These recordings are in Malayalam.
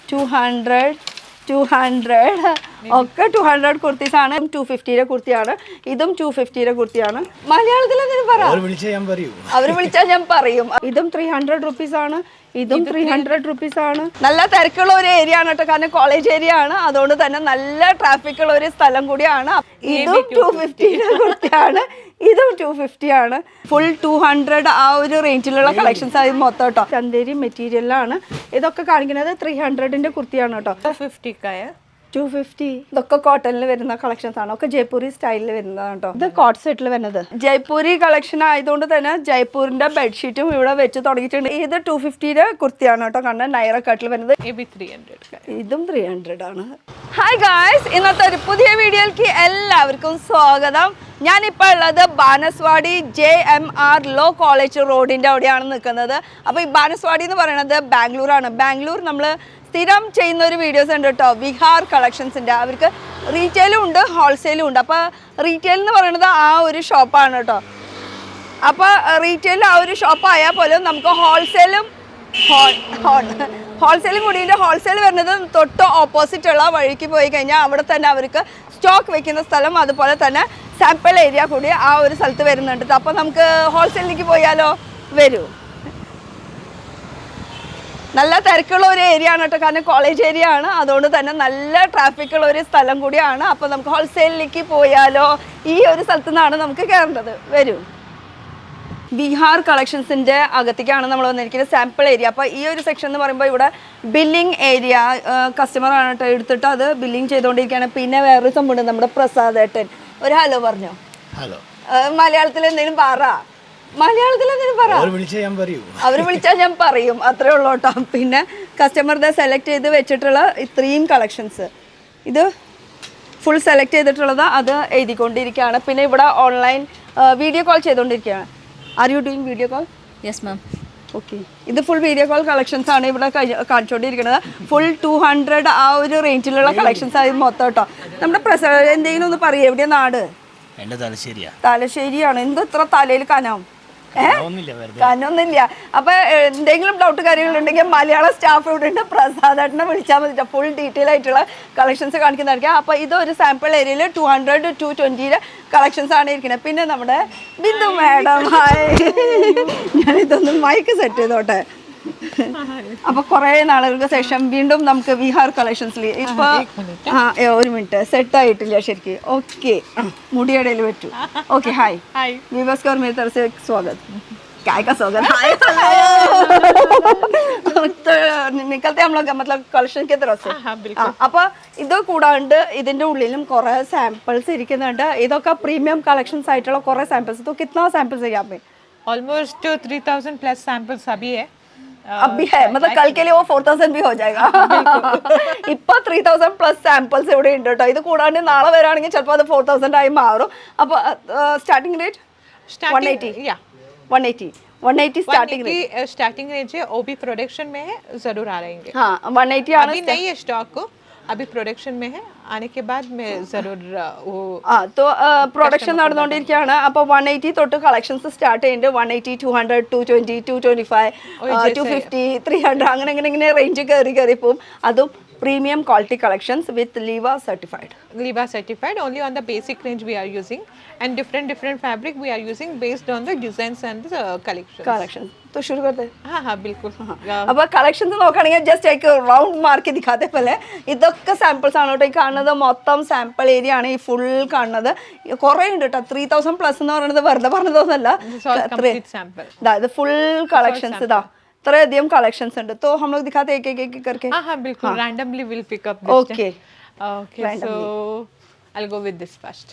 200 ഒക്കെ 200 കുർത്തീസ് ആണ്. 250 കുർത്തിയാണ്, ഇതും 250 കുർത്തിയാണ്. മലയാളത്തിൽ അവർ വിളിച്ചാൽ ഞാൻ പറയും. ഇതും 300 റുപ്പീസ് ആണ്, ഇതും 300 റുപ്പീസ് ആണ്. നല്ല തിരക്കുള്ള ഒരു ഏരിയ ആണ് കേട്ടോ, കാരണം കോളേജ് ഏരിയ ആണ്, അതുകൊണ്ട് തന്നെ നല്ല ട്രാഫിക് ഉള്ള ഒരു സ്ഥലം കൂടിയാണ്. ഇതും 250 കുർത്തിയാണ്, ഇതും 250 ആണ്. ഫുൾ 200 ആ ഒരു റേഞ്ചിലുള്ള കളക്ഷൻസ് ആയി മൊത്തം കേട്ടോ. ചന്തേരി മെറ്റീരിയലാണ് ഇതൊക്കെ കാണിക്കുന്നത്. 300ന്റെ കുർത്തിയാണ് കേട്ടോ. 250 ഇതൊക്കെ കോട്ടണിൽ വരുന്ന കളക്ഷൻസ് ആണ്, ഒക്കെ ജയ്പൂരി സ്റ്റൈലിൽ വരുന്നതാണ് കേട്ടോ. ഇത് കോട്ട് സെറ്റിൽ വരുന്നത് ജയ്പൂരി കളക്ഷൻ ആയതുകൊണ്ട് തന്നെ ജയ്പൂരിന്റെ ബെഡ്ഷീറ്റും ഇവിടെ വെച്ച് തുടങ്ങിയിട്ടുണ്ട്. ഇത് 250 കുർത്തിയാണ് കേട്ടോ, കണ്ട നൈറ കട്ടിൽ വരുന്നത്. ഇതും 300 ആണ്. ഹായ് ഗായ്സ്, ഇന്നത്തെ ഒരു പുതിയ വീഡിയോയിലേക്ക് എല്ലാവർക്കും സ്വാഗതം. ഞാനിപ്പോൾ ഉള്ളത് ബാനസ്വാടി JMR ലോ കോളേജ് റോഡിൻ്റെ അവിടെയാണ് നിൽക്കുന്നത്. അപ്പോൾ ഈ ബാനസ്വാടി എന്ന് പറയുന്നത് ബാംഗ്ലൂരാണ്. ബാംഗ്ലൂർ നമ്മൾ സ്ഥിരം ചെയ്യുന്ന ഒരു വീഡിയോസ് ഉണ്ട് കേട്ടോ, വിഹാർ കളക്ഷൻസിൻ്റെ. അവർക്ക് റീറ്റെയിലും ഉണ്ട് ഹോൾസെയിലും ഉണ്ട്. അപ്പോൾ റീറ്റെയിൽ എന്ന് പറയുന്നത് ആ ഒരു ഷോപ്പാണ് കേട്ടോ. അപ്പോൾ റീറ്റെയിൽ ആ ഒരു ഷോപ്പ് ആയാൽ പോലും നമുക്ക് ഹോൾസെയിലും കൂടി. ഹോൾസെയിൽ വരുന്നത് തൊട്ട് ഓപ്പോസിറ്റ് ഉള്ള വഴിക്ക് പോയി കഴിഞ്ഞാൽ അവിടെ തന്നെ അവർക്ക് സ്റ്റോക്ക് വെക്കുന്ന സ്ഥലം, അതുപോലെ തന്നെ സാമ്പിൾ ഏരിയ കൂടി ആ ഒരു സ്ഥലത്ത് വരുന്നുണ്ട്. അപ്പോൾ നമുക്ക് ഹോൾസെയിലേക്ക് പോയാലോ? വരൂ. നല്ല തിരക്കുള്ള ഒരു ഏരിയ ആണ് കേട്ടോ, കാരണം കോളേജ് ഏരിയ ആണ്, അതുകൊണ്ട് തന്നെ നല്ല ട്രാഫിക് ഉള്ള ഒരു സ്ഥലം കൂടിയാണ്. അപ്പോൾ നമുക്ക് ഹോൾസെയിലിലേക്ക് പോയാലോ? ഈ ഒരു സ്ഥലത്തു നിന്നാണ് നമുക്ക് കയറേണ്ടത്. വരൂ. ബീഹാർ കളക്ഷൻസിൻ്റെ അകത്തേക്കാണ് നമ്മൾ വന്നിരിക്കുന്നത്, സാമ്പിൾ ഏരിയ. അപ്പോൾ ഈ ഒരു സെക്ഷൻ എന്ന് പറയുമ്പോൾ ഇവിടെ ബില്ലിംഗ് ഏരിയ, കസ്റ്റമറാണ് കേട്ടോ എടുത്തിട്ട് അത് ബില്ലിംഗ് ചെയ്തുകൊണ്ടിരിക്കുകയാണ്. പിന്നെ വേറൊരു സംഭവം, നമ്മുടെ പ്രസാദ് ഏട്ടൻ ഒരു ഹലോ പറഞ്ഞോ. ഹലോ മലയാളത്തിൽ എന്തെങ്കിലും പറ. അവർ വിളിച്ചാൽ ഞാൻ പറയും, അത്രേ ഉള്ളൂ കേട്ടോ. പിന്നെ കസ്റ്റമർ സെലക്ട് ചെയ്ത് വെച്ചിട്ടുള്ള ഇത്രയും കളക്ഷൻസ്, ഇത് ഫുൾ സെലക്ട് ചെയ്തിട്ടുള്ളത് അത് എഴുതിക്കൊണ്ടിരിക്കുകയാണ്. പിന്നെ ഇവിടെ ഓൺലൈൻ വീഡിയോ കോൾ ചെയ്തുകൊണ്ടിരിക്കുകയാണ്. Are you doing video call? Yes ma'am. Okay, ഇത് ഫുൾ വീഡിയോ കോൾ കളക്ഷൻസ് ആണ് ഇവിടെ കാണിച്ചുകൊണ്ടിരിക്കുന്നത്. ഫുൾ 200 ആ ഒരു റേഞ്ചിലുള്ള കളക്ഷൻസ് ആയി മൊത്തം കേട്ടോ. നമ്മുടെ പ്രസാദ് എന്തെങ്കിലും ഒന്ന് പറയും, എവിടെയാ നാട്? തലശ്ശേരിയാണ്. എന്ത് ഇത്ര തലയിൽ കനം? കനൊന്നുമില്ല. അപ്പൊ എന്തെങ്കിലും ഡൗട്ട് കാര്യങ്ങളുണ്ടെങ്കിൽ മലയാളം സ്റ്റാഫ് ഇവിടെ ഉണ്ട്, പ്രസാദേട്ടനെ വിളിച്ചാൽ മതി. ഫുൾ ഡീറ്റെയിൽ ആയിട്ടുള്ള കളക്ഷൻസ് കാണിക്കുന്നതായിരിക്കും. അപ്പൊ ഇതൊരു സാമ്പിൾ ഏരിയയിൽ 200 220 കളക്ഷൻസ് ആണ് ഇരിക്കുന്നത്. പിന്നെ നമ്മുടെ ബിന്ദു മാഡം, ഞാനിതൊന്നും മൈക്ക് സെറ്റ് ചെയ്തോട്ടെ. അപ്പൊ കുറെ നാളുകൾക്ക് ശേഷം വീണ്ടും നമുക്ക് വിഹാർ കളക്ഷൻസിൽ ഇപ്പൊ ഒരു മിനിറ്റ് സെറ്റ് ആയിട്ടില്ല ശരിക്കും. ഓക്കെ, മുടിയടയിൽ പറ്റൂ. ओके हाय व्यूअर्स को मेरी तरफ से स्वागत. काय का स्वागत? हाय तो निकलते हम लोग मतलब कलेक्शन की तरफ से. അപ്പോൾ ഇത് കൂടാണ്ട് ഇതിന്റെ ഉള്ളിലും കുറെ സാമ്പിൾസ് ഇരിക്കുന്നുണ്ട്. ഇതൊക്കെ പ്രീമിയം കളക്ഷൻസ് ആയിട്ടുള്ള കുറെ സാമ്പിൾസ്. तो कितना सैंपल्स है यहाँ पे? ऑलमोस्ट 3000 प्लस सैंपल्स अभी है. अभी है, मतलब कल के लिए वो 4000 भी हो जाएगा. ഇപ്പൊ 3000 പ്ലസ് സാമ്പിൾസ് ഇവിടെ ഉണ്ട് കേട്ടോ. ഇത് കൂടാണ്ട് നാളെ വരാണെങ്കിൽ ചിലപ്പോൾ അത് 4000 ആയി മാറും. അപ്പൊ സ്റ്റാർട്ടിംഗ് റേറ്റ് 180 स्टार्टिंग रेंज है. ओबी प्रोडक्शन में है, जरूर आ रहेंगे. हाँ 180 ആണ്. अभी नहीं है स्टॉक को, अभी प्रोडक्शन में है, आने के बाद मैं जरूर वो तो प्रोडक्शन നടന്നുകൊണ്ടിരിക്കുകയാണ്. അപ്പോൾ 180 തൊട്ട് കളക്ഷൻസ് സ്റ്റാർട്ട് ചെയ്യുന്നുണ്ട്. 180 200 220 225 250 300 അങ്ങനെ അങ്ങനെ ഇങ്ങനെ റേഞ്ച് കയറി പോകും. അതും premium quality collections with Liva certified. Only on the basic range we are using, and different fabric we are using based on the designs and the collections. तो शुरू करते हैं. हाँ बिल्कुल. अब കളക്ഷൻസ് നോക്കുകയാണെങ്കിൽ ജസ്റ്റ് एक റൗണ്ട് മാർക്ക് ദിഖാത്തെ പോലെ ഇതൊക്കെ സാമ്പിൾസ് ആണ് കേട്ടോ. ഈ കാണുന്നത് മൊത്തം സാമ്പിൾ ഏരിയ ആണ്. ഈ ഫുൾ കാണുന്നത് കുറേ ഉണ്ട് കേട്ടോ. 3000 പ്ലസ് എന്ന് പറയുന്നത് വെറുതെ പറഞ്ഞതൊന്നുമല്ല. ഇത് ഫുൾ കളക്ഷൻസ് ഇതാ इतने कलेक्शंस हैं. तो हम लोग दिखाते हैं एक करके. हाँ बिल्कुल. randomly we'll pick up this. Okay. So I'll go with this first.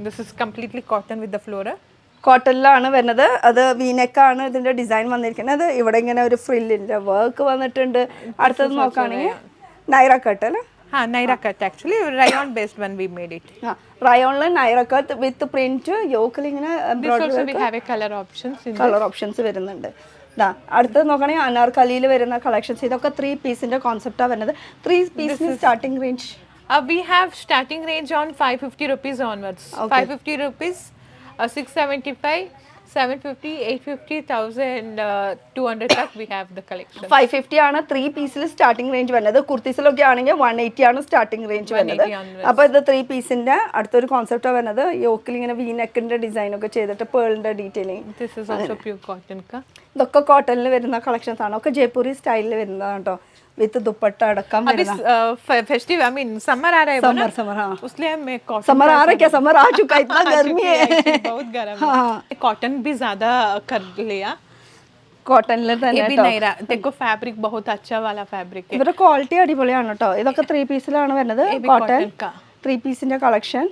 This is completely cotton with the flora. കോട്ടണിലാണ് വരുന്നത്. അത് വീനെക്കാണ് ഇതിന്റെ ഡിസൈൻ വന്നിരിക്കുന്നത്. ഇവിടെ ഇങ്ങനെ ഒരു ഫ്രില്ലിന്റെ വർക്ക് വന്നിട്ടുണ്ട്. അടുത്തത് നോക്കുകയാണെങ്കിൽ നൈറ കട്ട് അല്ലേ? हाँ Naira cut actually rayon based when we made it. हाँ rayon Naira cut with print യോക്കിൽ ഇങ്ങനെ embroidery. we have a color options വരുന്നുണ്ട്. അടുത്തത് നോക്കുകയാണെങ്കിൽ അനാർക്കലിയിൽ വരുന്ന കളക്ഷൻസ്. ഇതൊക്കെ 3 പീസിന്റെ കോൺസെപ്റ്റാണ് വരുന്നത്. 3 പീസിന് starting range we have starting range on 550 rupees onwards. 550 rupees, 675, 750, 850, 1000, 200 tak we have the collection. 550 ആണ് 3 പീസിൽ സ്റ്റാർട്ടിംഗ് റേഞ്ച് വരുന്നത്. കുർത്തീസിലൊക്കെ ആണെങ്കിൽ 180 ആണ് സ്റ്റാർട്ടിംഗ് റേഞ്ച് വരുന്നത്. 180 onwards. അപ്പോൾ ഇത് 3 പീസിന്റെ അടുത്തൊരു കോൺസെപ്റ്റ് വരുന്നത് യോക്കിൽ ഇങ്ങനെ വി നെക്കിന്റെ ഡിസൈൻ ഒക്കെ ചെയ്തിട്ട് പേളിന്റെ detailing. This is also pure cotton ka. ഇതൊക്കെ കോട്ടണിൽ വരുന്ന കളക്ഷൻസ് ആണ്. ഒക്കെ ജയ്പൂരി സ്റ്റൈലിൽ വരുന്നതാണ് കേട്ടോ. വിത്ത് ദുപ്പട്ട അടക്കം अभी फेस्टिव आई मीन समर आ रहा है ना, समर हाँ उसलिए मैं कॉटन समर आ रहा है क्या? समर आ चुका है, इतना गर्मी है. बहुत गर्म है. कॉटन भी ज्यादा कर लिया. കോട്ടണിൽ തന്നെ ये भी नहीं रहा, देखो फैब्रिक बहुत अच्छा वाला फैब्रिक है. ഇവരുടെ ക്വാളിറ്റി അടിപൊളിയാണ് കേട്ടോ. ഇതൊക്കെ 3 പീസിലാണ് വരുന്നത്. കോട്ടൺ 3 പീസിന്റെ കളക്ഷൻ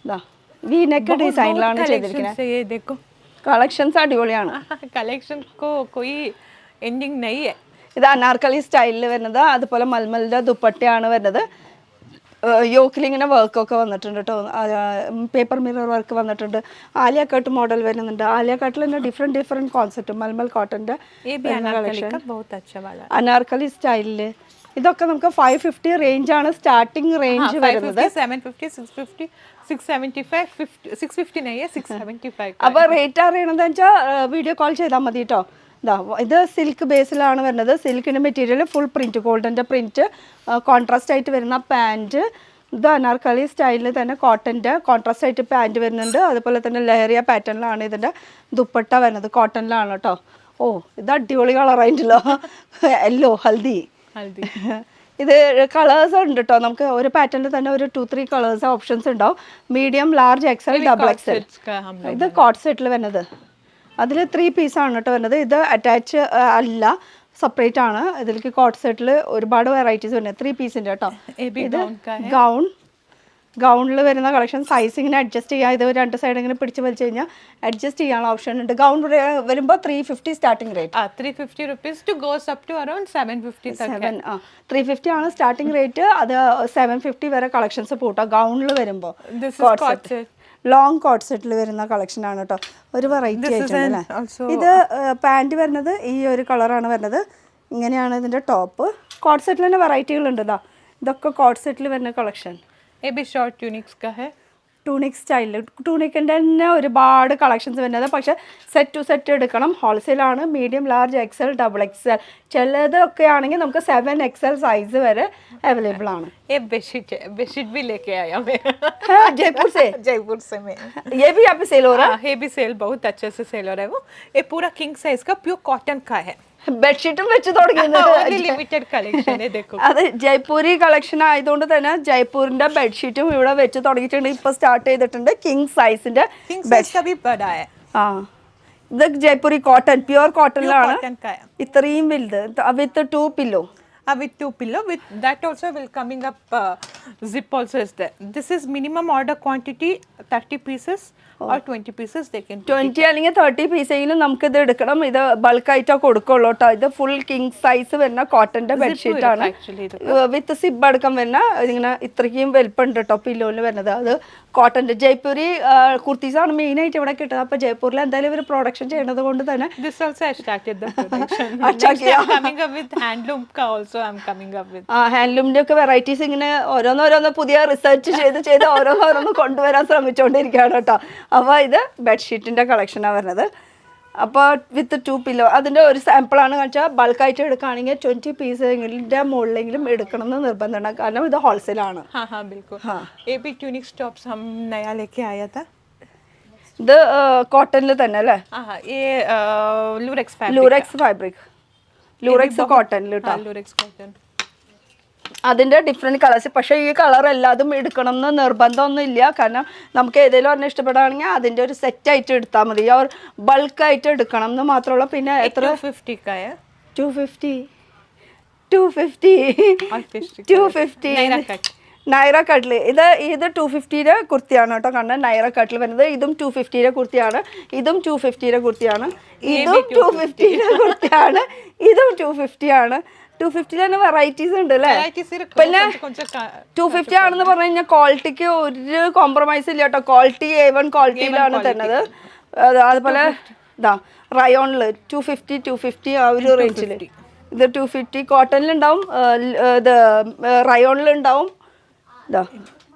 ഇതാ വി നെക്ക് ഡിസൈനിലാണ് ചെയ്തിരിക്കുന്നത്. ये देखो കളക്ഷൻസ് അടിപൊളിയാണ്. कलेक्शन को कोई एंडिंग नहीं है. ഇത് അനാർക്കലി സ്റ്റൈലിൽ വരുന്നത്. അതുപോലെ മൽമലിന്റെ ദുപ്പട്ടയാണ് വരുന്നത്. യോക്കിൽ ഇങ്ങനെ വർക്കൊക്കെ വന്നിട്ടുണ്ട് കേട്ടോ. പേപ്പർ മിറർ വർക്ക് വന്നിട്ടുണ്ട്. ആലിയ കട്ട് മോഡൽ വരുന്നുണ്ട്. ആലിയ കട്ടിൽ തന്നെ ഡിഫറെന്റ് കോൺസെപ്റ്റ് മൽമൽ കോട്ടന്റെ ये भी अनारकली का बहुत अच्छा वाला. അനാർക്കലി സ്റ്റൈലില് ഇതൊക്കെ നമുക്ക് 550 റേഞ്ച് ആണ് സ്റ്റാർട്ടിംഗ് റേഞ്ച് വരുന്നത്. 750, 650, 675, 50, 650 नहीं है, 675 का. അപ്പോൾ റേറ്റ് അറിയണമെന്ന് വെച്ചാൽ വീഡിയോ കോൾ ചെയ്താൽ മതി കേട്ടോ. ഇതാ ഇത് സിൽക്ക് ബേസിലാണ് വരുന്നത്. സിൽക്കിൻ്റെ മെറ്റീരിയൽ ഫുൾ പ്രിൻറ്റ് ഗോൾഡൻ്റെ പ്രിൻറ്റ് കോൺട്രാസ്റ്റ് ആയിട്ട് വരുന്ന പാൻറ്റ്. ഇത് അനാർക്കലി സ്റ്റൈലിൽ തന്നെ കോട്ടൻ്റെ കോൺട്രാസ്റ്റ് ആയിട്ട് പാൻറ്റ് വരുന്നുണ്ട്. അതുപോലെ തന്നെ ലെഹറിയ പാറ്റേണിലാണ് ഇതിൻ്റെ ദുപ്പട്ട വരുന്നത്. കോട്ടണിലാണ് കേട്ടോ. ഓ ഇത് അടിപൊളി കളറായിട്ടല്ലോ. യെല്ലോ ഹൽദി. ഇത് കളേഴ്സ് ഉണ്ട് കേട്ടോ. നമുക്ക് ഒരു പാറ്റേണിൽ തന്നെ ഒരു 2-3 കളേഴ്സ് ഓപ്ഷൻസ് ഉണ്ടാവും. Medium, large, XL, double XL. ഇത് കോട്ട് സെറ്റിൽ വരുന്നത്. അതിൽ 3 പീസാണ് കേട്ടോ വരുന്നത്. ഇത് അറ്റാച്ച് അല്ല, സെപ്പറേറ്റ് ആണ്. ഇതിലേക്ക് കോട്ട് സെറ്റിൽ ഒരുപാട് വെറൈറ്റീസ് വരുന്നത്. 3 പീസിൻ്റെ കേട്ടോ. ഇത് ഗൗണിൽ വരുന്ന കളക്ഷൻ. സൈസ് ഇങ്ങനെ അഡ്ജസ്റ്റ് ചെയ്യാം. ഇത് 2 സൈഡ് ഇങ്ങനെ പിടിച്ച് വലിച്ചു കഴിഞ്ഞാൽ അഡ്ജസ്റ്റ് ചെയ്യാനുള്ള ഓപ്ഷൻ ഉണ്ട്. ഗൗൺ വരുമ്പോൾ 350 starting rate. 350 rupees to goes up to around 750 तक है. 350 ആണ് സ്റ്റാർട്ടിംഗ് റേറ്റ്. അത് 750 വരെ കളക്ഷൻസ് പോട്ടോ ഗൗണിൽ വരുമ്പോൾ. This is coat set. Long coat സെറ്റിൽ വരുന്ന കളക്ഷൻ ആണ് കേട്ടോ. ഒരു വെറൈറ്റി ആയിട്ടുണ്ട്. ഇത് പാൻറ് വരുന്നത് ഈ ഒരു കളറാണ് വരുന്നത്. ഇങ്ങനെയാണ് ഇതിൻ്റെ ടോപ്പ്. കോട്ട് സെറ്റിൽ തന്നെ വെറൈറ്റികളുണ്ട്. ഇതൊക്കെ കോട്ട് സെറ്റിൽ വരുന്ന കളക്ഷൻ. ये भी शॉर्ट ट्यूनिक्स का है. ടൂണിക് സ്റ്റൈലിൽ ടൂണിക്കിൻ്റെ തന്നെ ഒരുപാട് കളക്ഷൻസ് വരുന്നത്. പക്ഷേ സെറ്റ് ടു സെറ്റ് എടുക്കണം. ഹോൾസെയിലാണ്. Medium, large, XL, double XL. ചിലതൊക്കെ ആണെങ്കിൽ നമുക്ക് 7XL സൈസ് വരെ അവൈലബിൾ ആണ്. ये बेडशीट है, बेडशीट भी लेके आया मैं. जयपुर से. जयपुर से मैं. ये भी यहाँ पे सेल हो रहा है. ये भी सेल बहुत अच्छे से सेल हो रहा है. वो ये पूरा किंग साइज का प्योर कॉटन का है. ബെഡ്ഷീറ്റും വെച്ച് തുടങ്ങിയത് ലിമിറ്റഡ് കളക്ഷൻ. അത് ജയ്പൂരി കളക്ഷൻ ആയതുകൊണ്ട് തന്നെ ജയ്പൂരിന്റെ ബെഡ്ഷീറ്റും ഇവിടെ വെച്ച് തുടങ്ങിയിട്ടുണ്ട്. ഇപ്പൊ സ്റ്റാർട്ട് ചെയ്തിട്ടുണ്ട്. കിങ് സൈസിന്റെ ആ ഇത് ജയ്പൂരി കോട്ടൺ പ്യുവർ കോട്ടണിലാണ്. ഇത്രയും വലുത് വിത്ത് 2 pillow. With 2 pillow, with that also will coming up zip also is there. This is minimum order quantity 30 pieces or 20 pieces they can 20 അല്ലെങ്കിൽ 30 പീസെങ്കിലും നമുക്ക് ഇത് എടുക്കണം. ഇത് ബൾക്കായിട്ടാ കൊടുക്കുള്ളൂ കേട്ടോ. ഇത് ഫുൾ കിങ് സൈസ് വരുന്ന കോട്ടന്റെ ബെഡ്ഷീറ്റ് ആണ്. വിത്ത് സിബ് അടക്കം വരുന്ന ഇതിങ്ങനെ ഇത്രയ്ക്കും വലുപ്പമുണ്ട് കേട്ടോ പില്ലോയിൽ വരുന്നത്. അത് കോട്ടന്റെ ജയ്പൂരി കുർത്തീസ് ആണ് മെയിൻ ആയിട്ട് ഇവിടെ കിട്ടുന്നത്. അപ്പൊ ജയ്പൂരിൽ എന്തായാലും ഇവർ പ്രൊഡക്ഷൻ ചെയ്യുന്നത് കൊണ്ട് തന്നെ this also I started the production. Next I'm coming up with handloom ka also I'm coming up with. ഹാൻഡ്ലൂമിന്റെ ഒക്കെ വെറൈറ്റീസ് ഇങ്ങനെ ഓരോന്നോരോന്ന് പുതിയ റിസർച്ച് ചെയ്ത് ഓരോന്നോരോന്ന് കൊണ്ടുവരാൻ ശ്രമിച്ചുകൊണ്ടിരിക്കുകയാണ് കേട്ടോ. അപ്പോൾ ഇത് ബെഡ്ഷീറ്റിന്റെ കളക്ഷനാണ് വരുന്നത്. അപ്പോൾ വിത്ത് 2 പില്ലോ. അതിൻ്റെ ഒരു സാമ്പിളാണ് കാണിച്ചാൽ ബൾക്കായിട്ട് എടുക്കുകയാണെങ്കിൽ 20 പീസിൻ്റെ മുകളിലെങ്കിലും എടുക്കണം എന്ന് നിർബന്ധമാണ്. കാരണം ഇത് ഹോൾസെയിലാണ്. हाँ हाँ बिल्कुल. ये भी ट्यूनिक टॉप्स हम नया लेके आया था. ഇത് കോട്ടണിൽ തന്നെ അല്ലേ? हाँ ये लूरेक्स फैब्रिक. ലൂറെക്സ് കോട്ടണിൽ കേട്ടോ. लूरेक्स कॉटन. അതിൻ്റെ ഡിഫറെൻറ്റ് കളേഴ്സ്. പക്ഷേ ഈ കളർ എല്ലാതും എടുക്കണം എന്ന് നിർബന്ധമൊന്നും ഇല്ല. കാരണം നമുക്ക് ഏതെങ്കിലും ഒരെണ്ണം ഇഷ്ടപ്പെടുകയാണെങ്കിൽ അതിൻ്റെ ഒരു സെറ്റായിട്ട് എടുത്താൽ മതി. അവർ ബൾക്കായിട്ട് എടുക്കണം എന്ന് മാത്രമുള്ള. പിന്നെ എത്ര 250 का है. 250 നൈറ കട്ടിൽ. ഇത് 250 കുർത്തിയാണ് കേട്ടോ. കാരണം നൈറ കട്ടിൽ വരുന്നത്. ഇതും 250 കുർത്തിയാണ്. ഇതും 250 കുർത്തിയാണ്. ഇതും 250 കുർത്തിയാണ്. ഇതും 250 ആണ്. 250 തന്നെ വെറൈറ്റീസ് ഉണ്ട് അല്ലേ? പിന്നെ 250 ആണെന്ന് പറഞ്ഞു കഴിഞ്ഞാൽ ക്വാളിറ്റിക്ക് ഒരു കോംപ്രമൈസ് ഇല്ല കേട്ടോ. ക്വാളിറ്റി A1 ക്വാളിറ്റിയിലാണ് തരുന്നത്. അതുപോലെ ഇതാ റയോണിൽ 250 ആ ഒരു റേഞ്ചിൽ. ഇത് 250 കോട്ടണിലുണ്ടാവും. ഇത് റയോണിലുണ്ടാവും.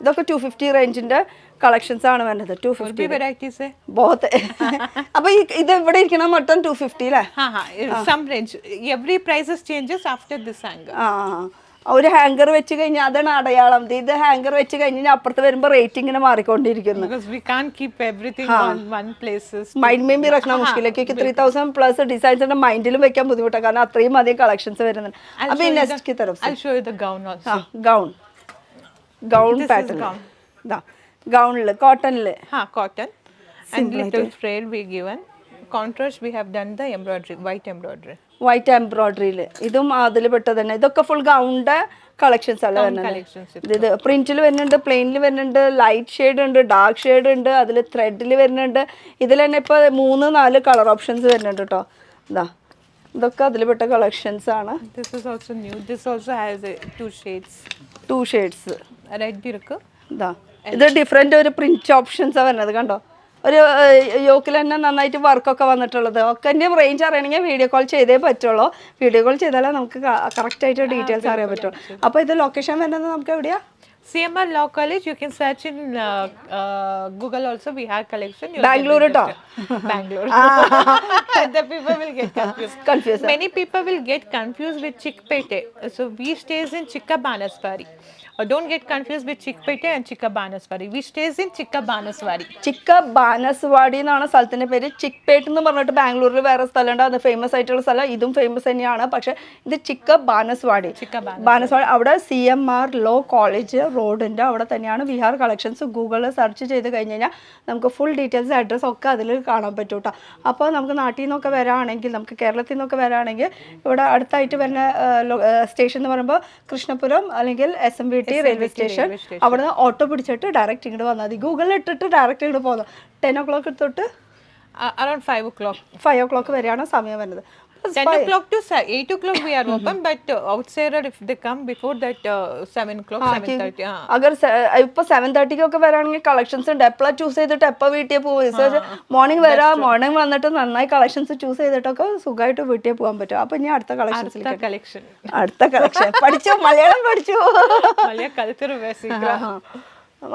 ഇതൊക്കെ 250 റേഞ്ചിൻ്റെ കളക്ഷൻസ് ആണ് വരുന്നത്. 250 varieties है. बहुत അപ്പൊ ഇത് ഇവിടെ ഇരിക്കണ മൊത്തം 250 അല്ലേ? Some range. Every prices changes after this hanger. ഒരു ഹാങ്കർ വെച്ച് കഴിഞ്ഞാൽ അതാണ് അടയാളം. ഇത് ഹാങ്കർ വെച്ച് കഴിഞ്ഞാൽ അപ്പുറത്ത് വരുമ്പോ റേറ്റ് ഇങ്ങനെ മാറിക്കൊണ്ടിരിക്കുന്നു. Because we can't keep everything on one places. Mind में भी रखना मुश्किल है क्योंकि 3000 प्लस डिजाइंस മൈൻഡിലും വെക്കാൻ ബുദ്ധിമുട്ടാണ്, കാരണം അത്രയും അധികം കളക്ഷൻസ് വരുന്നുണ്ട്. അപ്പൊ ഈ നെക്സ്റ്റ് की तरफ से I'll show you the gown also. Gown pattern. ഗൗണില് കോട്ടണില് cotton and little frayed we given. Contrast we have done the embroidery, white embroidery. White എംബ്രോയിഡറിയിൽ ഇതും അതിൽ പെട്ടത് തന്നെ. ഇതൊക്കെ ഫുൾ ഗൗണിന്റെ കളക്ഷൻസ് അല്ല വരുന്നത്. ഇത് പ്രിന്റിൽ വരുന്നുണ്ട്, പ്ലെയിനിൽ വരുന്നുണ്ട്, ലൈറ്റ് ഷെയ്ഡ് ഉണ്ട്, ഡാർക്ക് ഷെയ്ഡ് ഉണ്ട്, അതിൽ ത്രെഡിൽ വരുന്നുണ്ട്. ഇതിൽ തന്നെ ഇപ്പോൾ 3-4 കളർ ഓപ്ഷൻസ് വരുന്നുണ്ട് കേട്ടോ. ഇതാ ഇതൊക്കെ അതിൽ പെട്ട കളക്ഷൻസ് ആണ്. This is also new. This also has 2 shades. 2 shades. Red ഇருக்கு. ഇതാ ഇത് ഡിഫറെന്റ് ഒരു പ്രിന്റ് ഓപ്ഷൻസാണ് വരുന്നത് കണ്ടോ. ഒരു യോക്കിൽ തന്നെ നന്നായിട്ട് വർക്കൊക്കെ വന്നിട്ടുള്ളത്. ഒക്കെ എൻ്റെ റേഞ്ച് അറിയണമെങ്കിൽ വീഡിയോ കോൾ ചെയ്തേ പറ്റുള്ളൂ. വീഡിയോ കോൾ ചെയ്താലേ നമുക്ക് കറക്റ്റായിട്ട് ഡീറ്റെയിൽസ് അറിയാൻ പറ്റുള്ളൂ. അപ്പോൾ ഇത് ലൊക്കേഷൻ വരുന്നത് നമുക്ക് എവിടെയാ? CMR Law College. You can search in Google also. We have collection. Bangalore കേട്ടോ. Bangalore. The people will get confused. Many people will get confused with Chickpete. So we stays in Chikkabanaswari. Don't get confused with Chickpete and Chikkabanaswari. We stays in Chikkabanaswari. ചിക്കബാനസ്വാടി എന്നാണ് സ്ഥലത്തിന്റെ പേര്. ചിക്പേട്ട് എന്ന് പറഞ്ഞിട്ട് ബാംഗ്ലൂരിൽ വേറെ സ്ഥലമുണ്ട്, അത് ഫേമസ് ആയിട്ടുള്ള സ്ഥലം. ഇതും ഫേമസ് തന്നെയാണ്. പക്ഷെ ഇത് ചിക്കബാനസ്വാടി. ബാനസ്വാടി അവിടെ CMR ലോ കോളേജ് റോഡിന്റെ അവിടെ തന്നെയാണ് വിഹാർ കളക്ഷൻസ്. ഗൂഗിളിൽ സെർച്ച് ചെയ്ത് കഴിഞ്ഞ് കഴിഞ്ഞാൽ നമുക്ക് ഫുൾ ഡീറ്റെയിൽസ് അഡ്രസ്സ് ഒക്കെ അതിൽ കാണാൻ പറ്റും കേട്ടോ. അപ്പോൾ നമുക്ക് നാട്ടിൽ നിന്നൊക്കെ വരാണെങ്കിൽ, നമുക്ക് കേരളത്തിൽ നിന്നൊക്കെ വരാണെങ്കിൽ ഇവിടെ അടുത്തായിട്ട് വരുന്ന സ്റ്റേഷൻ എന്ന് പറയുമ്പോൾ കൃഷ്ണപുരം അല്ലെങ്കിൽ SMBT റെയിൽവേ സ്റ്റേഷൻ. അവിടെ ഓട്ടോ പിടിച്ചിട്ട് ഡയറക്റ്റ് ഇങ്ങോട്ട് വന്നാൽ മതി. ഗൂഗിളിൽ ഇട്ടിട്ട് ഡയറക്റ്റ് ഇങ്ങോട്ട് പോകുന്നത് 10 o'clock തൊട്ട് around 5 o'clock. 5 o'clock വരെയാണ് സമയം വരുന്നത്. 10 o'clock to 8 o'clock we are open, but outsider if they come before that 7 o'clock, 7:30. അഗർ ഇപ്പൊ 7:30 ഒക്കെ വരാണെങ്കിൽ കളക്ഷൻസ് ഉണ്ട്. എപ്പോഴാ ചൂസ് ചെയ്തിട്ട് എപ്പോൾ വീട്ടിൽ പോകും. മോർണിംഗ് വരാം, മോർണിംഗ് വന്നിട്ട് നന്നായി കളക്ഷൻസ് ചൂസ് ചെയ്തിട്ടൊക്കെ സുഖമായിട്ട് വീട്ടിൽ പോകാൻ പറ്റും. അപ്പൊ ഇനി അടുത്ത കളക്ഷൻ പഠിച്ചു. മലയാളം പഠിച്ചു.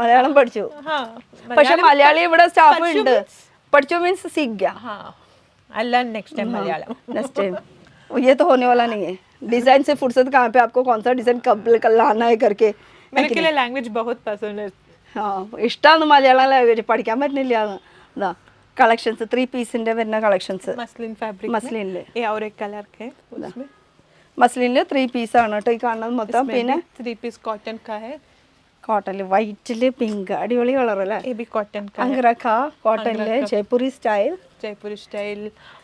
മലയാളം പഠിച്ചു. പക്ഷെ മലയാളി ഇവിടെ സ്റ്റാഫ് ഉണ്ട്. പഠിച്ചു മീൻസ് सीख I'll learn next time Malayalam. Next time ये तो होने वाला नहीं है. डिजाइन से फुर्सत कहाँ पे, आपको कौन सा डिजाइन कब लाना है करके. मेरे के लिए लैंग्वेज बहुत पसंद है. हाँ ഇഷ്ടമാണ് മലയാളം ലാംഗ്വേജ്. പഠിക്കാൻ പറ്റുന്നില്ല. ഇതാ കളക്ഷൻസ് 3 പീസിന്റെ വരുന്ന കളക്ഷൻസ് मसलिन फैब्रिक മസ്ലിനില്. ये और एक कलर के उसमें മസ്ലിനില് 3 പീസ് ആണ് കേട്ടോ ഈ കാണുന്നത് മൊത്തം. പിന്നെ 3 पीस कॉटन का है. കോട്ടണില് വൈറ്റില് പിങ്ക് അടിപൊളി കളർ അല്ലേ. ये भी कॉटन का है. അങ്കരക്ക കോട്ടണില് ജയ്പൂരി സ്റ്റൈൽ. जयपुरी स्टाइल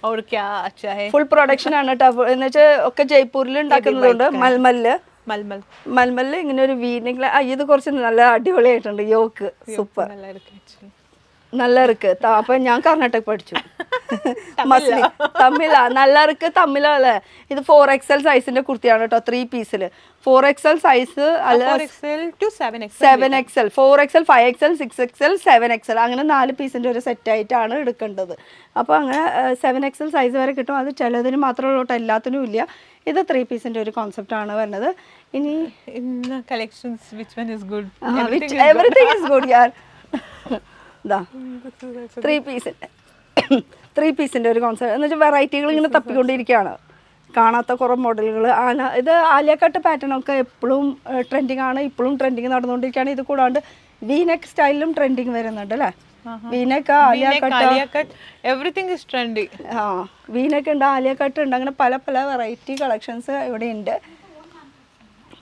और क्या अच्छा है. ഫുൾ പ്രൊഡക്ഷൻ ആണ് കേട്ടോ. എന്ന് വെച്ചാൽ ഒക്കെ ജയ്പൂരിൽ ഉണ്ടാക്കുന്നതുകൊണ്ട് മൽമല്ല് ഇങ്ങനെ ഒരു വീനെങ്കില്. ഇത് കുറച്ച് നല്ല അടിപൊളിയായിട്ടുണ്ട്. യോക്ക് സൂപ്പർ നല്ല ഇருக்கு. അപ്പൊ ഞാൻ കർണാടക പഠിച്ചു. തമിഴാ നല്ല ഇருக்கு. തമിഴല്ലേ. ഇത് 4XL സൈസിന്റെ കുർത്തിയാണ് കേട്ടോ. 3 പീസില് 4XL സൈസ് അല്ല 4XL to 7XL. 7XL 4XL 5XL 6XL 7XL അങ്ങനെ 4 പീസിന്റെ ഒരു സെറ്റ് ആയിട്ടാണ് എടുക്കേണ്ടത്. അപ്പോൾ അങ്ങനെ 7XL സൈസ് വരെ കിട്ടും. അത് ചിലതിന് മാത്രമേ ഉള്ളൂ, എല്ലാത്തിനും ഇല്ല. ഇത് 3 പീസിന്റെ ഒരു കോൺസെപ്റ്റ് ആണ് വരുന്നത്. ഇനി collections which one is good? Everything is good yaar. ദാ 3 പീസിന്റെ ഒരു കോൺസെപ്റ്റ് എന്ന് വെച്ചാൽ വെറൈറ്റികൾ ഇങ്ങനെ തപ്പിക്കൊണ്ടിരിക്കുകയാണ്. കാണാത്ത കുറേ മോഡലുകൾ. ഇത് ആലിയ കട്ട് പാറ്റേൺ ഒക്കെ എപ്പോഴും ട്രെൻഡിങ് ആണ്. ഇപ്പോഴും ട്രെൻഡിങ് നടന്നുകൊണ്ടിരിക്കുകയാണ്. ഇത് കൂടാണ്ട് വീനെക്ക് സ്റ്റൈലിലും ട്രെൻഡിങ് വരുന്നുണ്ട് അല്ലേ. V neck Alia cut everything is trendy. V neck ഉണ്ട്, ആലിയ കട്ട് ഉണ്ട്, അങ്ങനെ പല പല വെറൈറ്റി കളക്ഷൻസ് ഇവിടെ ഉണ്ട്.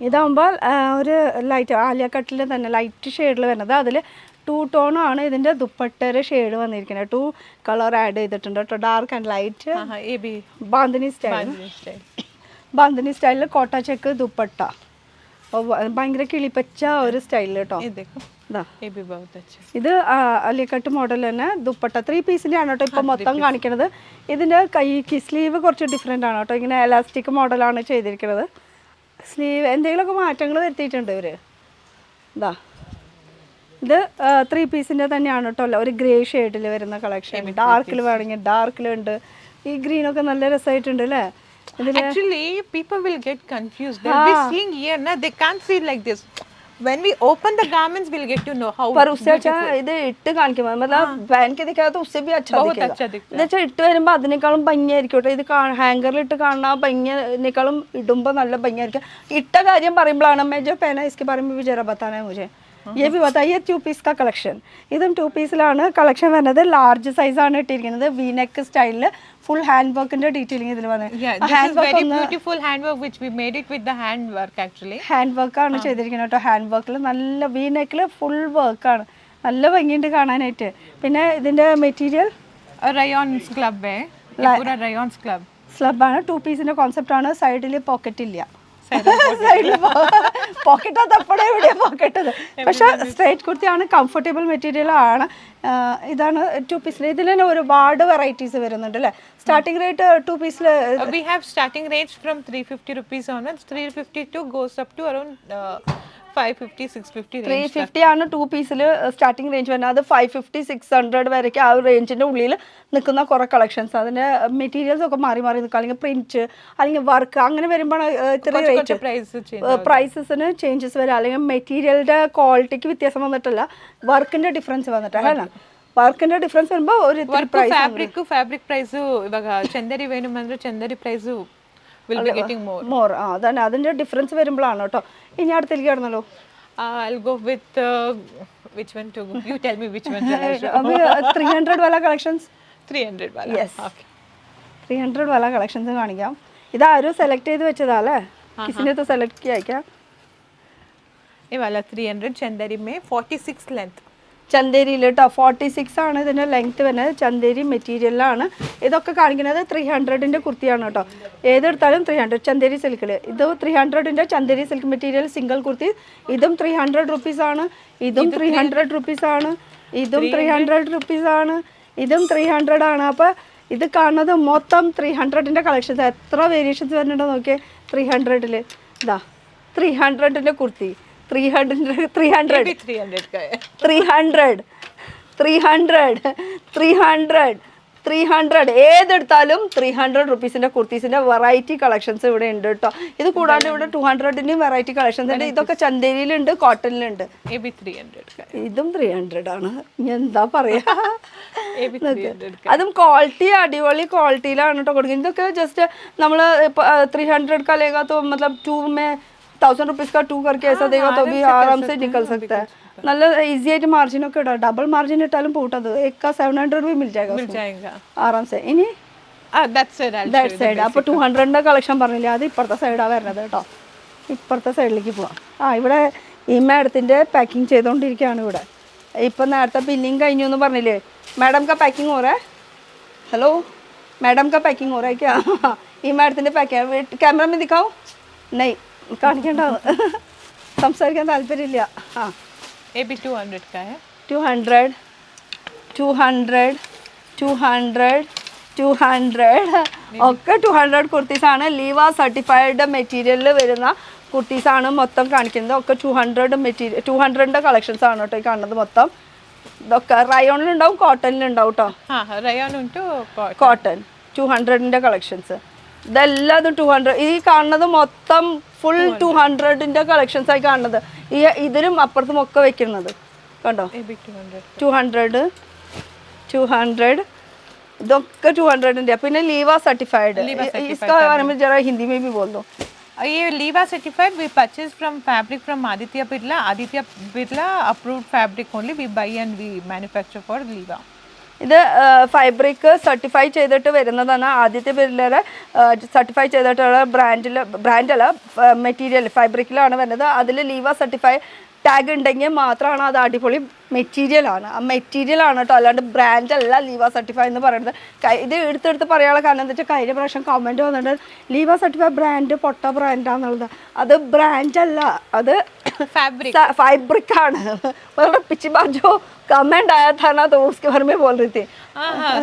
ഇതാകുമ്പോൾ ഒരു ലൈറ്റ് ആലിയ കട്ടിൽ തന്നെ ലൈറ്റ് ഷെയ്ഡിൽ വരുന്നത്. അതിൽ 2 ടോൺ ആണ് ഇതിന്റെ ദുപ്പട്ടയുടെ ഷെയ്ഡ് വന്നിരിക്കുന്നത്. 2 കളർ ആഡ് ചെയ്തിട്ടുണ്ട് കേട്ടോ. Dark and light. ബാന്തിനി സ്റ്റൈലിൽ കോട്ട ചെക്ക് ദുപ്പട്ട. ഭയങ്കര കിളിപ്പച്ച ഒരു സ്റ്റൈലിൽ കേട്ടോ. ഇത് അലിയക്കട്ട് മോഡൽ തന്നെ ദുപ്പട്ട 3 പീസിന്റെ ആണ് കേട്ടോ ഇപ്പൊ മൊത്തം കാണിക്കുന്നത്. ഇതിന്റെ കൈക്ക് സ്ലീവ് കുറച്ച് ഡിഫറെന്റ് ആണ് കേട്ടോ. ഇങ്ങനെ എലാസ്റ്റിക് മോഡലാണ് ചെയ്തിരിക്കുന്നത്. സ്ലീവ് എന്തെങ്കിലുമൊക്കെ മാറ്റങ്ങൾ വരുത്തിയിട്ടുണ്ട് ഇവര്. ഇതാ ഇത് 3 പീസിന്റെ തന്നെയാണ് കേട്ടോ. ഒരു ഗ്രേ ഷെയ്ഡിൽ വരുന്ന കളക്ഷൻ. ഡാർക്കിൽ വേണമെങ്കിൽ ഡാർക്കിലുണ്ട്. ഈ ഗ്രീനൊക്കെ നല്ല രസമായിട്ടുണ്ട് അല്ലേ. Actually people will get confused. They'll be seeing here na, they can't see like this. when we open the garments we'll get to know how पर उससे अच्छा ഇത് ഇട്ട് കാണിക്കുമ്പോൾ मतलब पहन के दिखाया तो उससे भी अच्छा दिखेगा എന്നുവെച്ചാൽ ഇട്ട് വരുമ്പോൾ അതിനേക്കാളും ഭംഗിയായിരിക്കും കേട്ടോ ഇത് ഹാങ്കറിൽ ഇട്ട് കാണുന്ന ആ ഭംഗിനേക്കാളും ഇടുമ്പോൾ നല്ല ഭംഗിയായിരിക്കും ഇട്ട കാര്യം പറയുമ്പോഴാണ് मैं जो पहना इसके बारे में भी जरा बताना है मुझे ये भी बताइए 2 पीस का കളക്ഷൻ ഇതും 2 പീസിലാണ് കളക്ഷൻ വരുന്നത് ലാർജ് സൈസ് ആണ് ഇട്ടിരിക്കുന്നത് വി നെക്ക് സ്റ്റൈലിൽ ഫുൾ ഹാൻഡ് വർക്കിന്റെ ഡീറ്റെയിലിംഗ് ഇതിൽ വന്നത് beautiful handwork which we made it with the hand work actually hand work ആണ് ചെയ്തിരിക്കുന്നത് കേട്ടോ ഹാൻഡ് വർക്കിൽ നല്ല വി നെക്കിൽ ഫുൾ വർക്കാണ് നല്ല ഭംഗിയുണ്ട് കാണാനായിട്ട് പിന്നെ ഇതിന്റെ മെറ്റീരിയൽ rayon scrub है पूरा rayon scrub സ്ലബാണ് 2 പീസിന്റെ കോൺസെപ്റ്റ് ആണ് സൈഡിൽ പോക്കറ്റ് ഇല്ല സൈഡിൽ പോക്കറ്റ് തപ്പടെ എവിടെയാ പോക്കറ്റ് പക്ഷെ സ്ട്രൈറ്റ് കുർത്തിയാണ് കംഫർട്ടബിൾ മെറ്റീരിയൽ ആണ് ഇതാണ് 2 പീസിൽ ഇതിൽ തന്നെ ഒരുപാട് വെറൈറ്റീസ് വരുന്നുണ്ട് അല്ലേ സ്റ്റാർട്ടിംഗ് റേറ്റ് 2 പീസിൽ we have starting range from 350 rupees onwards 352 goes up to around 550 650 range 350 ആണ് 2 പീസിൽ സ്റ്റാർട്ടിംഗ് റേഞ്ച് വരുന്നത് അത് 550 600 വരെയൊക്കെ ആ ഒരു റേഞ്ചിന്റെ ഉള്ളിൽ നിൽക്കുന്ന കുറേ കളക്ഷൻസ് അതിന്റെ മെറ്റീരിയൽസ് ഒക്കെ മാറി മാറി നിൽക്കുക അല്ലെങ്കിൽ പ്രിന്റ് അല്ലെങ്കിൽ വർക്ക് അങ്ങനെ വരുമ്പോൾ ഇത്ര റേറ്റ് പ്രൈസസിന് ചേഞ്ചസ് വരിക അല്ലെങ്കിൽ മെറ്റീരിയലിന്റെ ക്വാളിറ്റിക്ക് വ്യത്യാസം വന്നിട്ടില്ല വർക്കിന്റെ ഡിഫറൻസ് വന്നിട്ടല്ല ವರ್ಕಿನ ಡಿಫರೆನ್ಸ್ വരുമ്പോൾ ഒരു പ്രൈസ് ಫ್ಯಾಬ್ರಿಕ್ ಪ್ರೈಸ್ ಇವಾಗ ಚಂದೇರಿ ವೇಣು ಅಂದ್ರೆ Chanderi price will be getting more അതാണ് അതിന്റെ ഡിഫറൻസ് വരുമ്പോഴാണ് കേട്ടോ ഇനി അടുത്തേക്ക് കടന്നല്ലോ I'll go with which one to go? You tell me which one shall I show? अभी 300 वाला collections 300 वाला yes okay 300 वाला collections കാണിക്കാം ഇത് ആരും സെലക്ട് ചെയ്ത് വെച്ചതാ അല്ലേ किसी ने तो सेलेक्ट किया है क्या ये वाला 300 चंदेरी में 46 लेंथ ചന്തേരിയിൽ കേട്ടോ 46 ആണ് ഇതിൻ്റെ ലെങ്ത്ത് വരുന്നത് ചന്തേരി മെറ്റീരിയലാണ് ഇതൊക്കെ കാണിക്കുന്നത് 300ൻ്റെ കുർത്തിയാണ് കേട്ടോ ഏതെടുത്താലും 300 ചന്തേരി സിൽക്കിൽ ഇത് 300ൻ്റെ Chanderi silk material single kurti ഇതും 300 റുപ്പീസാണ് ഇതും 300 റുപ്പീസാണ് ഇതും 300 റുപ്പീസാണ് ഇതും 300 ആണ് അപ്പോൾ ഇത് കാണുന്നത് മൊത്തം 300ൻ്റെ കളക്ഷൻസ് എത്ര വേരിയേഷൻസ് വരുന്നുണ്ടോ നോക്കിയേ 300ൽ ഇതാ 300ൻ്റെ കുർത്തി 300 ഏതെടുത്താലും 300 റുപ്പീസിന്റെ കുർത്തീസിന്റെ വെറൈറ്റി കളക്ഷൻസ് ഇവിടെ ഉണ്ട് കേട്ടോ ഇത് കൂടാണ്ട് ഇവിടെ 200ന്റെയും വെറൈറ്റി കളക്ഷൻസ് ഉണ്ട് ഇതൊക്കെ ചന്തേരിയിലുണ്ട് കോട്ടണിലുണ്ട് ഇതും 300 ആണ് എന്താ പറയാ അതും ക്വാളിറ്റി അടിപൊളി ക്വാളിറ്റിയിലാണ് കേട്ടോ കൊടുക്കുന്നത് ഇതൊക്കെ ജസ്റ്റ് നമ്മൾ 300 का लेगा तो मतलब 2 में 1000 रुपीस का 2 करके ऐसा देगा तो भी आराम से निकल सकता है നല്ല ഈസി ആയിട്ട് മാർജിൻ ഒക്കെ ഇടാം ഡബിൾ മാർജിൻ ഇട്ടാലും പോട്ടത് एक का 700 भी मिल जाएगा ആറാം से ഇനി ദാറ്റ് സൈഡ് അപ്പോൾ 200ന്റെ കളക്ഷൻ പറഞ്ഞില്ലേ അത് ഇപ്പുറത്തെ സൈഡാണ് വരുന്നത് കേട്ടോ ഇപ്പുറത്തെ സൈഡിലേക്ക് പോവാം ഇവിടെ ഈ മാഡത്തിൻ്റെ പാക്കിംഗ് ചെയ്തുകൊണ്ടിരിക്കുകയാണ് ഇവിടെ ഇപ്പം നേരത്തെ ബില്ലിങ് കഴിഞ്ഞു എന്ന് പറഞ്ഞില്ലേ मैडम का पैकिंग हो रहा है हेलो मैडम का पैकिंग हो रहा है क्या ഈ മാഡത്തിൻ്റെ പാക്കിംഗ് ക്യാമറ में दिखाओ नहीं കാണിക്കേണ്ടത് സംസാരിക്കാൻ താല്പര്യമില്ല ആ ये भी 200 का है 200 ഒക്കെ 200 കുർത്തീസാണ് ലീവ സർട്ടിഫൈഡ് മെറ്റീരിയലിൽ വരുന്ന കുർത്തീസാണ് മൊത്തം കാണിക്കുന്നത് ഒക്കെ 200 മെറ്റീരിയൽ 200ൻ്റെ കളക്ഷൻസ് ആണ് കേട്ടോ ഈ കാണുന്നത് മൊത്തം ഇതൊക്കെ റയോണിലുണ്ടാവും കോട്ടണിലുണ്ടാവും കേട്ടോ കോട്ടൺ 200ൻ്റെ കളക്ഷൻസ് ഇതെല്ലാം 200 ഈ കാണുന്നത് മൊത്തം ഫുൾ 200ൻ്റെ കളക്ഷൻസ് ആയി കാണുന്നത് ഈ ഇതിലും അപ്പുറത്തും ഒക്കെ വെക്കുന്നത് കണ്ടോ 200 ഇതൊക്കെ 200ൻ്റെ പിന്നെ ലീവ സർട്ടിഫൈഡ് इसका बारे में जरा हिंदी में भी बोल दो ये लीवा certified we purchase from fabric from Aditya Birla approved fabric only we buy and we manufacture for Liva ഇത് ഫാബ്രിക് സർട്ടിഫൈ ചെയ്തിട്ട് വരുന്നതാണ് ആദ്യത്തെ ബിർലയുടെ സർട്ടിഫൈ ചെയ്തിട്ടുള്ള ബ്രാൻഡല്ല മെറ്റീരിയൽ ഫാബ്രിക്കിലാണ് വരുന്നത് അതിൽ ലീവ സർട്ടിഫൈ ടാഗ് ഉണ്ടെങ്കിൽ മാത്രമാണ് അത് അടിപൊളി മെറ്റീരിയലാണ് ആ മെറ്റീരിയലാണ് കേട്ടോ അല്ലാണ്ട് ബ്രാൻഡല്ല ലീവ സർട്ടിഫൈ എന്ന് പറയുന്നത് ഇത് എടുത്തെടുത്ത് പറയാനുള്ള കാരണം എന്താ വെച്ചാൽ കഴിഞ്ഞ പ്രാവശ്യം കമൻറ്റ് വന്നിട്ട് ലീവ സർട്ടിഫൈ ബ്രാൻഡ് പൊട്ട ബ്രാൻഡാന്നുള്ളത് അത് ബ്രാൻഡല്ല അത് फैब्रिक मतलब पिछली बार जो कमेंट आया था ना तो उसके बारे में बोल रही थी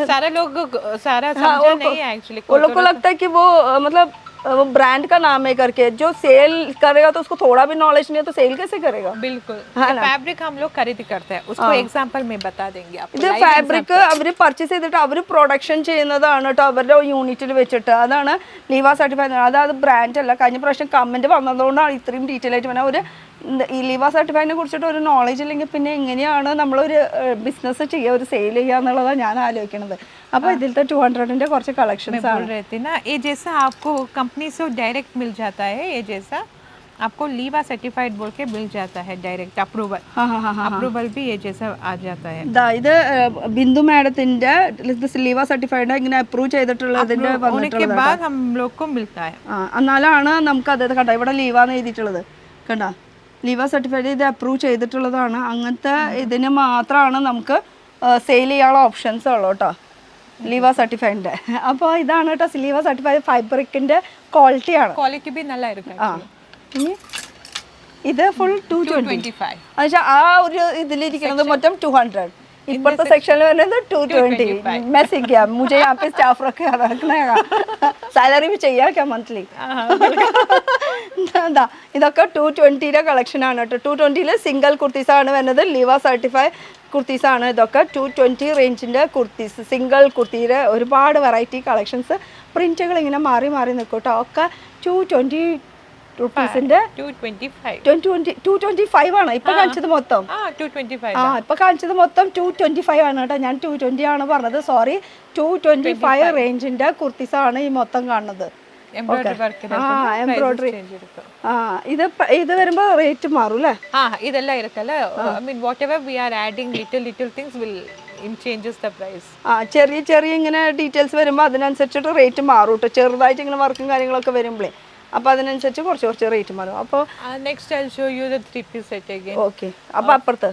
सारा लोग समझा नहीं है एक्चुअली वो लोग को लगता है कि वो मतलब वो ब्रांड का नाम है करके जो सेल करेगा तो उसको थोड़ा भी नॉलेज नहीं है तो सेल कैसे करेगा बिल्कुल फैब्रिक हम लोग खरीद करते हैं उसको एग्जांपल में बता देंगे आपको ഇത് ഫാബ്രിക് അവർ പർച്ചേസ് ചെയ്തിട്ട് അവർ പ്രൊഡക്ഷൻ ചെയ്യുന്നതാണ് കേട്ടോ അവരുടെ യൂണിറ്റിൽ വെച്ചിട്ട് അതാണ് ലീവ സർട്ടിഫൈഡ് അത് ബ്രാൻഡ് അല്ല കഴിഞ്ഞ പ്രാവശ്യം കമന്റ് വന്നതുകൊണ്ടാണ് ഇത്രയും ഡീറ്റെയിൽ ആയിട്ട് പറഞ്ഞാൽ ഒരു ഈ ലീവ സർട്ടിഫൈഡിനെ കുറിച്ചിട്ട് ഒരു നോളേജ് ഇല്ലെങ്കിൽ പിന്നെ എങ്ങനെയാണ് നമ്മളൊരു ബിസിനസ് ചെയ്യുക, ഒരു സെയിൽ ചെയ്യുക എന്നുള്ളതാണ് ഞാൻ ആലോചിക്കുന്നത്. അപ്പോൾ ഇതിലത്തെ 200ന്റെ കുറച്ച് കളക്ഷൻസ് ആണ്. ये जैसा आपको कंपनी से डायरेक्ट मिल जाता है, ये जैसा आपको लीवा सर्टिफाइड बोल के मिल जाता है डायरेक्ट अप्रूवल भी ये जैसा आ जाता है. ഇത് ബിന്ദു മാഡത്തിന്റെ ലീവ സർട്ടിഫൈഡ് ഇങ്ങനെ അപ്രൂവ് ചെയ്തിട്ടുള്ളതിന്റെ വന്നിട്ടുള്ളത് बाद हम लोग को मिलता है. എന്നാലാണ് നമുക്ക് അത് കണ്ട ഇവിടെ ലീവാന്ന് എഴുതിയിട്ടുള്ളത് കണ്ട, ലീവ സർട്ടിഫൈഡ് ഇത് അപ്രൂവ് ചെയ്തിട്ടുള്ളതാണ്. അങ്ങനത്തെ ഇതിന് മാത്രമാണ് നമുക്ക് സെയിൽ ചെയ്യാനുള്ള ഓപ്ഷൻസ് ഉള്ളൂ കേട്ടോ ലീവ സർട്ടിഫൈഡിന്റെ. അപ്പോൾ ഇതാണ് കേട്ടോ ലീവ സർട്ടിഫൈഡ് ഫൈബ്രിക്കിന്റെ ക്വാളിറ്റിയാണ്. ക്വാളിറ്റി ബി നല്ല ഇരിക്കും. ഇത് ഫുൾ 225. എന്നുവെച്ചാൽ ആ ഒരു ഇതിലിരിക്കുന്നത് മൊത്തം 200. ഇപ്പോഴത്തെ സെക്ഷനിൽ വരുന്നത് 220. मैं सीख गया, मुझे यहाँ पे स्टाफ रखना है, सैलरी भी चाहिए क्या मंथली. ഇതൊക്കെ 220യുടെ കളക്ഷൻ ആണ് കേട്ടോ. 220ൽ സിംഗിൾ കുർത്തീസ് ആണ് വരുന്നത്, ലീവ സർട്ടിഫൈഡ് കുർത്തീസ് ആണ് ഇതൊക്കെ. 220 റേഞ്ചിൻ്റെ കുർത്തീസ്, സിംഗിൾ കുർത്തിയുടെ ഒരുപാട് വെറൈറ്റി കളക്ഷൻസ്, പ്രിന്റുകൾ ഇങ്ങനെ മാറി മാറി നിൽക്കും കേട്ടോ. ഒക്കെ 220 റുപ്പീസിന്റെ 225 ആണ് ഇപ്പൊ കാണിച്ചത് മൊത്തം. ഇപ്പൊ കാണിച്ചത് മൊത്തം 225 ആണ് കേട്ടോ. ഞാൻ 220 ആണ് പറഞ്ഞത്, സോറി. 225 റേഞ്ചിന്റെ കുർത്തീസ് ആണ് ഈ മൊത്തം കാണുന്നത്. എംബ്രോയിഡറി. ഇത് വരുമ്പോ റേറ്റ് മാറും അല്ലേ? ഇതെല്ലാം ഇരിക്കല്ലേ. I mean whatever we are adding little things will changes the price. ചെറിയ ചെറിയ ഇങ്ങനെ ഡീറ്റെയിൽസ് വരുമ്പോൾ അതിനനുസരിച്ചിട്ട് റേറ്റ് മാറും കേട്ടോ. ചെറുതായിട്ട് ഇങ്ങനെ വർക്കും കാര്യങ്ങളൊക്കെ വരുമ്പോഴേ അപ്പോൾ അതിനനുസരിച്ച് കുറച്ച് റേറ്റ് മാറും. അപ്പോൾ next I show you the 3-piece set again. Okay. അപ്പോൾ അപ്പുറത്ത്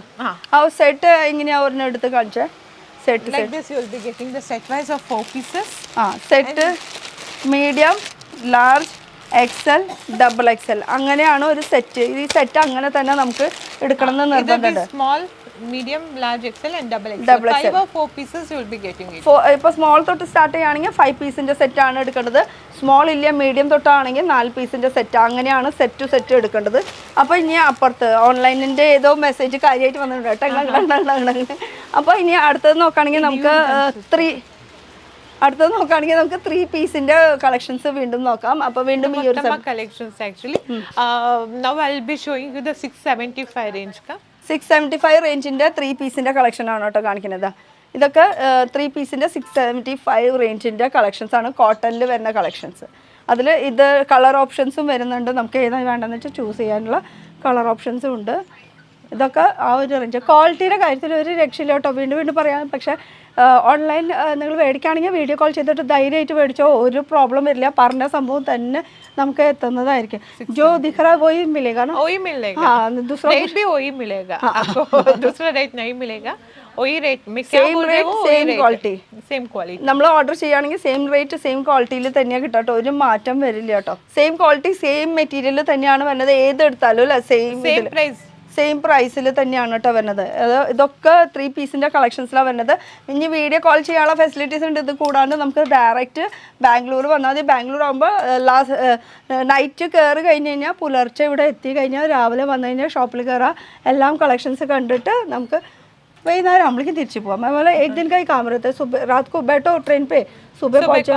ആ സെറ്റ് എങ്ങനെയാ ഒരെണ്ണം എടുത്ത് കാണിച്ചേ? Set like this you will be getting the set wise of 4 pieces. Set medium, large, XL, double XL അങ്ങനെയാണ് ഒരു സെറ്റ്. ഈ സെറ്റ് അങ്ങനെ തന്നെ നമുക്ക് എടുക്കണം എന്ന് നിർബന്ധമുണ്ട്. Small, medium, large XL and double XL. 5 or 4 pieces you will be getting it. ഇപ്പോൾ സ്മോൾ തൊട്ട് സ്റ്റാർട്ട് ചെയ്യുകയാണെങ്കിൽ 5 പീസിൻ്റെ സെറ്റാണ് എടുക്കേണ്ടത്. സ്മോൾ ഇല്ല മീഡിയം തൊട്ടാണെങ്കിൽ 4 പീസിൻ്റെ സെറ്റ്, അങ്ങനെയാണ് സെറ്റ് ടു സെറ്റ് എടുക്കേണ്ടത്. അപ്പോൾ ഇനി അപ്പുറത്ത് ഓൺലൈനിൻ്റെ ഏതോ മെസ്സേജ് കാര്യമായിട്ട് വന്നിട്ടുണ്ട് കേട്ടോ. അപ്പോൾ ഇനി അടുത്തത് നോക്കുകയാണെങ്കിൽ നമുക്ക് 3 പീസിൻ്റെ കളക്ഷൻസ് വീണ്ടും നോക്കാം. അപ്പോൾ വീണ്ടും ഈ ഒരു collections actually now I will be showing you the 675 range ka 675 റേഞ്ചിൻ്റെ 3 പീസിൻ്റെ കളക്ഷനാണ് കേട്ടോ കാണിക്കുന്നത്. ഇതൊക്കെ 3 പീസിൻ്റെ 675 റേഞ്ചിൻ്റെ കളക്ഷൻസ് ആണ്, കോട്ടണിൽ വരുന്ന കളക്ഷൻസ്. അതിൽ ഇത് കളർ ഓപ്ഷൻസും വരുന്നുണ്ട്, നമുക്ക് ഏതാണ് വേണ്ടതെന്ന് വെച്ചാൽ ചൂസ് ചെയ്യാനുള്ള കളർ ഓപ്ഷൻസും ഉണ്ട്. ഇതൊക്കെ ആ ഒരു റേഞ്ച്. ക്വാളിറ്റിയുടെ കാര്യത്തിൽ ഒരു രക്ഷയില്ല കേട്ടോ, വീണ്ടും പറയാം. പക്ഷേ ഓൺലൈൻ നിങ്ങൾ മേടിക്കുകയാണെങ്കിൽ വീഡിയോ കോൾ ചെയ്തിട്ട് ധൈര്യമായിട്ട് മേടിച്ചോ, ഒരു പ്രോബ്ലം വരില്ല. പറഞ്ഞ സംഭവം തന്നെ നമുക്ക് എത്തുന്നതായിരിക്കും. जो दिख रहा है वही मिलेगा ना? वही मिलेगा. हाँ, दूसरा रेट भी वही मिलेगा आपको. दूसरा रेट नहीं मिलेगा. वही रेट में क्या बोल रहे हो, सेम क्वालिटी. നമ്മൾ ഓർഡർ ചെയ്യുകയാണെങ്കിൽ സെയിം റേറ്റ് സെയിം ക്വാളിറ്റിയിൽ തന്നെയാണ് കിട്ടുക കേട്ടോ, ഒരു മാറ്റം വരില്ല കേട്ടോ. സെയിം ക്വാളിറ്റി സെയിം മെറ്റീരിയൽ തന്നെയാണ് വരുന്നത്, ഏതെടുത്താലും അല്ലേ സെയിം പ്രൈസിൽ തന്നെയാണ് കേട്ടോ വരുന്നത്. ഇതൊക്കെ 3 പീസിൻ്റെ കളക്ഷൻസിലാണ് വരുന്നത്. ഇനി വീഡിയോ കോൾ ചെയ്യാനുള്ള ഫെസിലിറ്റീസ് ഉണ്ട്. ഇത് കൂടാണ്ട് നമുക്ക് ഡയറക്റ്റ് ബാംഗ്ലൂർ വന്നാൽ മതി. ബാംഗ്ലൂർ ആകുമ്പോൾ നൈറ്റ് കയറി കഴിഞ്ഞ് കഴിഞ്ഞാൽ പുലർച്ചെ ഇവിടെ എത്തി കഴിഞ്ഞാൽ രാവിലെ വന്നു കഴിഞ്ഞാൽ ഷോപ്പിൽ കയറാം, എല്ലാം കളക്ഷൻസ് കണ്ടിട്ട് നമുക്ക് वैनार हम लेकिन तिरछी हुआ मैं बोला एक दिन का ही काम रहता है, सुबह रात को बैठो ट्रेन पे, सुबह पहुंचो,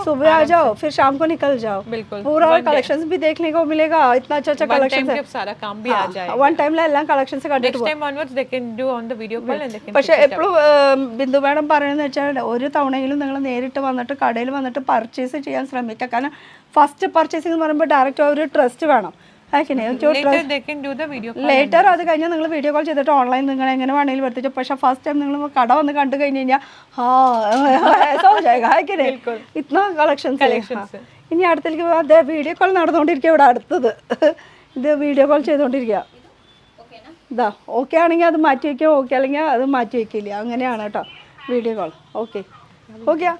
सुबह आ जाओ, फिर शाम को निकल जाओ. बिल्कुल पूरा कलेक्शंस भी देखने को मिलेगा, इतना अच्छा कलेक्शन है, सारा काम भी आ जाएगा. वन टाइम ला എല്ലാം കളക്ഷൻസ് കണ്ടിട്ട് next time onwards they can do on the video call and they can. പക്ഷേ എപ്പോഴും ബിന്ദു മാഡം പറയുന്നത് വെച്ചാൽ ഒരു തവണയെങ്കിലും നിങ്ങൾ നേരിട്ട് വന്നിട്ട് കടയിൽ വന്നിട്ട് പർച്ചേസ് ചെയ്യാൻ ശ്രമിക്കുക. കാരണം ഫസ്റ്റ് പർച്ചേസിംഗ് എന്ന് പറയുമ്പോൾ ഡയറക്റ്റ് ഒരു ട്രസ്റ്റ് വേണം. ലേറ്റർ അത് കഴിഞ്ഞാൽ നിങ്ങൾ വീഡിയോ കോൾ ചെയ്തിട്ട് ഓൺലൈൻ നിങ്ങൾ എങ്ങനെ വേണമെങ്കിലും വരുത്തിച്ചു. പക്ഷെ ഫസ്റ്റ് ടൈം നിങ്ങൾ കട വന്ന് കണ്ടു കഴിഞ്ഞ് കഴിഞ്ഞാൽ ഇतना കളക്ഷൻസ്. ഇനി അടുത്തേക്ക് അതെ വീഡിയോ കോൾ നടന്നുകൊണ്ടിരിക്കുക. ഇവിടെ അടുത്തത് ഇത് വീഡിയോ കോൾ ചെയ്തുകൊണ്ടിരിക്കുക. ഇതാ ഓക്കെ ആണെങ്കിൽ അത് മാറ്റി വയ്ക്കുക, ഓക്കെ അല്ലെങ്കിൽ അത് മാറ്റി വയ്ക്കില്ല, അങ്ങനെയാണ് കേട്ടോ വീഡിയോ കോൾ. ഓക്കെ ഓക്കെയാ.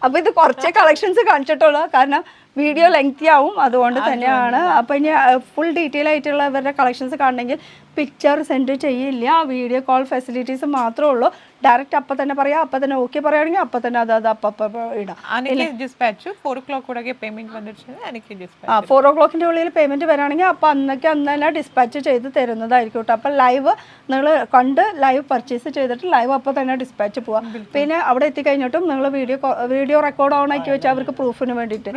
അപ്പോൾ ഇത് കുറച്ച് കളക്ഷൻസ് കാണിച്ചിട്ടുള്ളൂ, കാരണം വീഡിയോ ലെങ്തി ആവും, അതുകൊണ്ട് തന്നെയാണ്. അപ്പോൾ ഇനി ഫുൾ ഡീറ്റെയിൽ ആയിട്ടുള്ള ഇവരുടെ കളക്ഷൻസ് കാണണമെങ്കിൽ പിക്ചർ സെൻഡ് ചെയ്യില്ല, വീഡിയോ കോൾ ഫെസിലിറ്റീസ് മാത്രമേ ഉള്ളൂ. ഡയറക്റ്റ് അപ്പം തന്നെ പറയാം, അപ്പം തന്നെ ഓക്കെ പറയുകയാണെങ്കിൽ അപ്പം തന്നെ അത് അപ്പം ഇടാം. 4 o'clock ഉള്ളിൽ പേയ്മെൻറ്റ് വരാണെങ്കിൽ അപ്പോൾ അന്ന് തന്നെ ഡിസ്പാച്ച് ചെയ്ത് തരുന്നതായിരിക്കും കേട്ടോ. അപ്പം ലൈവ് നിങ്ങൾ കണ്ട് ലൈവ് പർച്ചേസ് ചെയ്തിട്ട് ലൈവ് അപ്പോൾ തന്നെ ഡിസ്പാച്ച് പോവാം. പിന്നെ അവിടെ എത്തിക്കഴിഞ്ഞിട്ടും നിങ്ങൾ വീഡിയോ റെക്കോർഡ് ഓൺ ആക്കി വെച്ചാൽ അവർക്ക് പ്രൂഫിന് വേണ്ടിയിട്ട്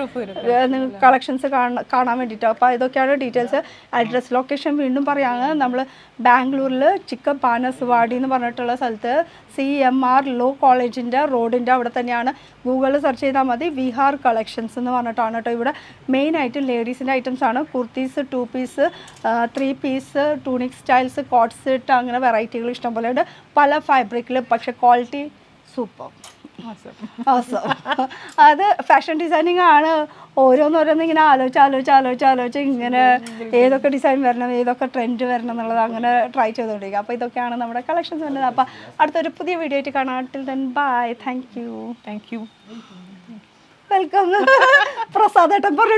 നിങ്ങൾക്ക് കളക്ഷൻസ് കാണാൻ വേണ്ടിയിട്ട്. അപ്പോൾ ഇതൊക്കെയാണ് ഡീറ്റെയിൽസ്. അഡ്രസ് ലൊക്കേഷൻ വീണ്ടും പറയുകയാണ്, നമ്മൾ ബാംഗ്ലൂരിൽ ചിക്ക ബാനസവാടി എന്ന് പറഞ്ഞിട്ടുള്ള സ്ഥലത്ത് CMR ലോ കോളേജിൻ്റെ റോഡിൻ്റെ അവിടെ തന്നെയാണ്. ഗൂഗിളിൽ സെർച്ച് ചെയ്താൽ മതി, വിഹാർ കളക്ഷൻസ് എന്ന് പറഞ്ഞിട്ടാണ് കേട്ടോ. ഇവിടെ മെയിനായിട്ട് ലേഡീസിൻ്റെ ഐറ്റംസ് ആണ്. Kurtis, 2 piece, 3 piece, tunic styles, coat set, അങ്ങനെ വെറൈറ്റികൾ ഇഷ്ടംപോലെ ഉണ്ട് പല ഫാബ്രിക്കിൽ. പക്ഷേ ക്വാളിറ്റി സൂപ്പർ. അത് ഫാഷൻ ഡിസൈനിങ് ആണ്. ഓരോന്നോരോന്ന് ഇങ്ങനെ ആലോചിച്ച് ഇങ്ങനെ ഏതൊക്കെ ഡിസൈൻ വരണം, ഏതൊക്കെ ട്രെൻഡ് വരണം എന്നുള്ളത് അങ്ങനെ ട്രൈ ചെയ്തുകൊണ്ടിരിക്കുക. അപ്പോൾ ഇതൊക്കെയാണ് നമ്മുടെ കളക്ഷൻസ് വരുന്നത്. അപ്പോൾ അടുത്തൊരു പുതിയ വീഡിയോ ആയിട്ട് കാണാം. Till then bye. Thank you. Thank you. Welcome. പ്രസാദേട്ടൻ പറഞ്ഞു.